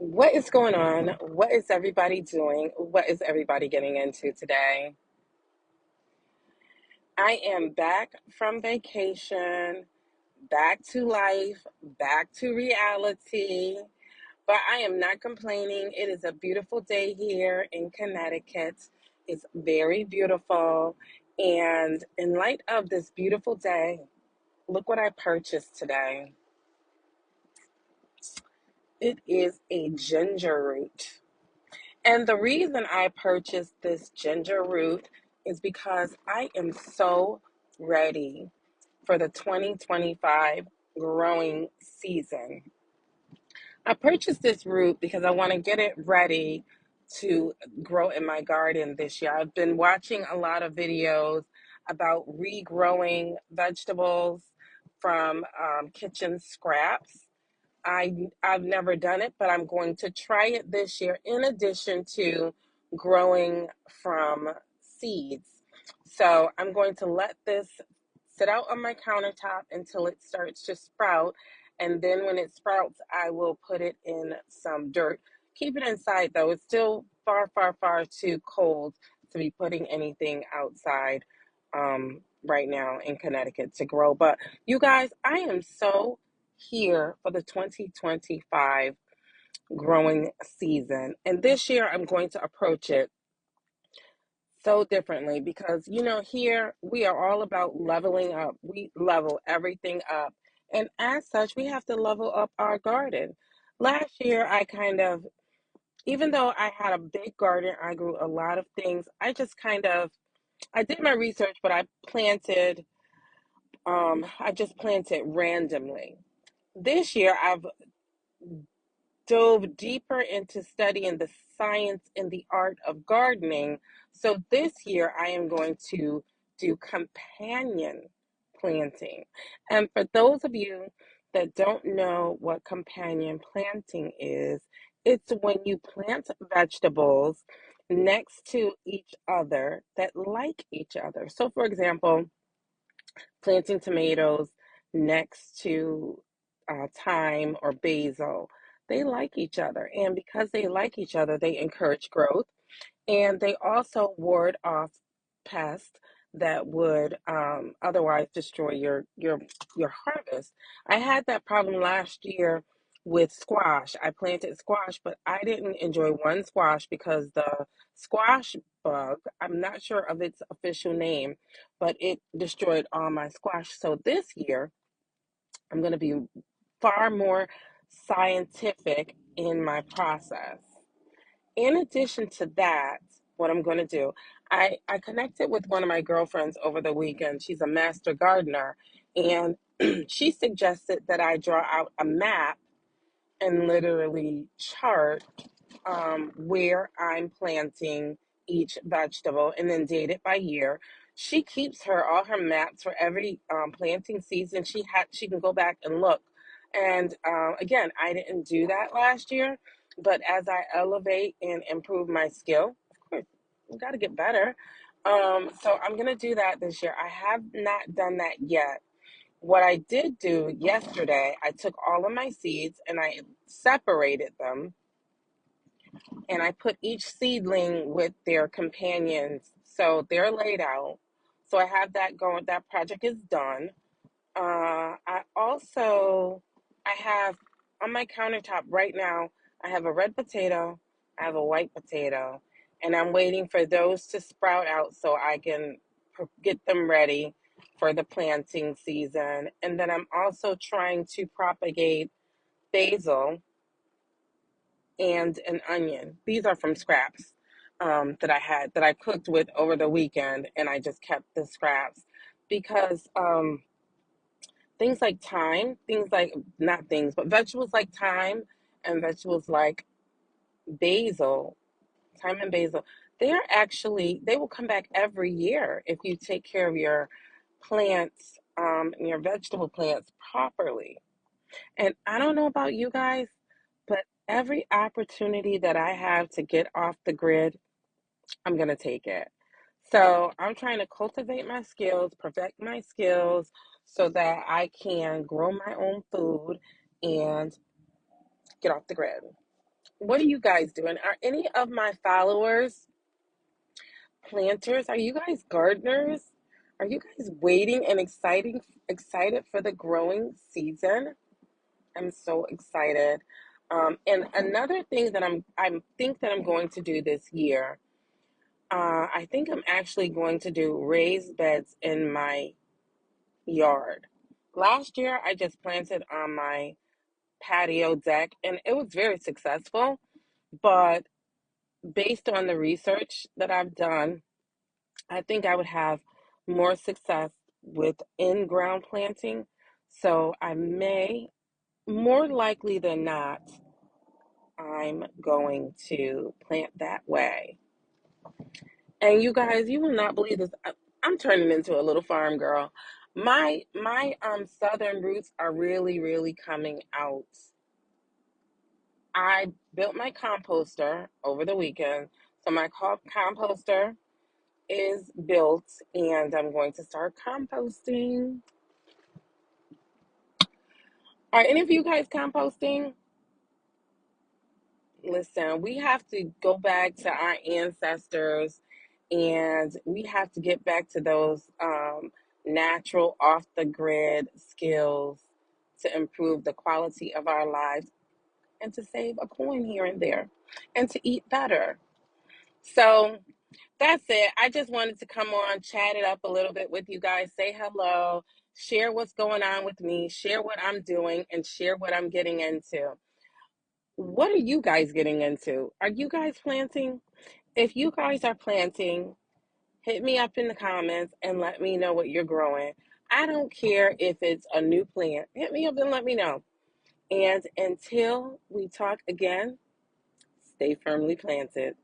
What is going on? What is everybody doing? What is everybody getting into today? I am back from vacation, back to life, back to reality, but I am not complaining. It is a beautiful day here in Connecticut. It's very beautiful. And in light of this beautiful day, look what I purchased today. It is a ginger root. And the reason I purchased this ginger root is because I am so ready for the 2025 growing season. I purchased this root because I want to get it ready to grow in my garden this year. I've been watching a lot of videos about regrowing vegetables from kitchen scraps. I've never done it, but I'm going to try it this year in addition to growing from seeds. So I'm going to let this sit out on my countertop until it starts to sprout. And then when it sprouts, I will put it in some dirt. Keep it inside though. It's still far, far, far too cold to be putting anything outside right now in Connecticut to grow. But you guys, I am so here for the 2025 growing season. And this year I'm going to approach it so differently because, here we are all about leveling up. We level everything up. And as such, we have to level up our garden. Last year, even though I had a big garden, I grew a lot of things. I did my research, but I just planted randomly. This year, I've dove deeper into studying the science and the art of gardening. So this year I am going to do companion planting. And for those of you that don't know what companion planting is, it's when you plant vegetables next to each other that like each other. So, for example, planting tomatoes next to thyme or basil. They like each other. And because they like each other, they encourage growth and they also ward off pests that would otherwise destroy your harvest. I had that problem last year with squash. I planted squash, but I didn't enjoy one squash because the squash bug, I'm not sure of its official name, but it destroyed all my squash. So this year, I'm going to be far more scientific in my process. In addition to that, what I'm going to do, I connected with one of my girlfriends over the weekend. She's a master gardener, and she suggested that I draw out a map and literally chart where I'm planting each vegetable and then date it by year. She keeps all her maps for every planting season. She can go back and look. And again, I didn't do that last year, but as I elevate and improve my skill, of course, you got to get better. So I'm gonna do that this year. I have not done that yet. What I did do yesterday, I took all of my seeds and I separated them and I put each seedling with their companions. So they're laid out. So I have that going. That project is done. I have on my countertop right now, I have a red potato, I have a white potato, and I'm waiting for those to sprout out so I can get them ready for the planting season. And then I'm also trying to propagate basil and an onion. These are from scraps that I cooked with over the weekend, and I just kept the scraps because things like thyme, things like not things, but vegetables like thyme and vegetables like basil, thyme and basil, they will come back every year if you take care of your plants and your vegetable plants properly. And I don't know about you guys, but every opportunity that I have to get off the grid, I'm going to take it. So I'm trying to cultivate my skills, perfect my skills so that I can grow my own food and get off the grid. What are you guys doing? Are any of my followers planters? Are you guys gardeners? Are you guys waiting and excited for the growing season? I'm so excited. And another thing that I'm going to do this year, I think I'm actually going to do raised beds in my yard. Last year, I just planted on my patio deck, and it was very successful. But based on the research that I've done, I think I would have more success with in-ground planting. So I may, more likely than not, I'm going to plant that way. And you guys, you will not believe this. I'm turning into a little farm girl. My southern roots are really coming out. I built my composter over the weekend. So my composter is built and I'm going to start composting. Are any of you guys composting? Listen, we have to go back to our ancestors and we have to get back to those natural, off the grid skills to improve the quality of our lives and to save a coin here and there and to eat better. So that's it. I just wanted to come on, chat it up a little bit with you guys, say hello, share what's going on with me, share what I'm doing, and share what I'm getting into. What are you guys getting into? Are you guys planting? If you guys are planting, hit me up in the comments and let me know what you're growing. I don't care if it's a new plant. Hit me up and let me know. And until we talk again, stay firmly planted.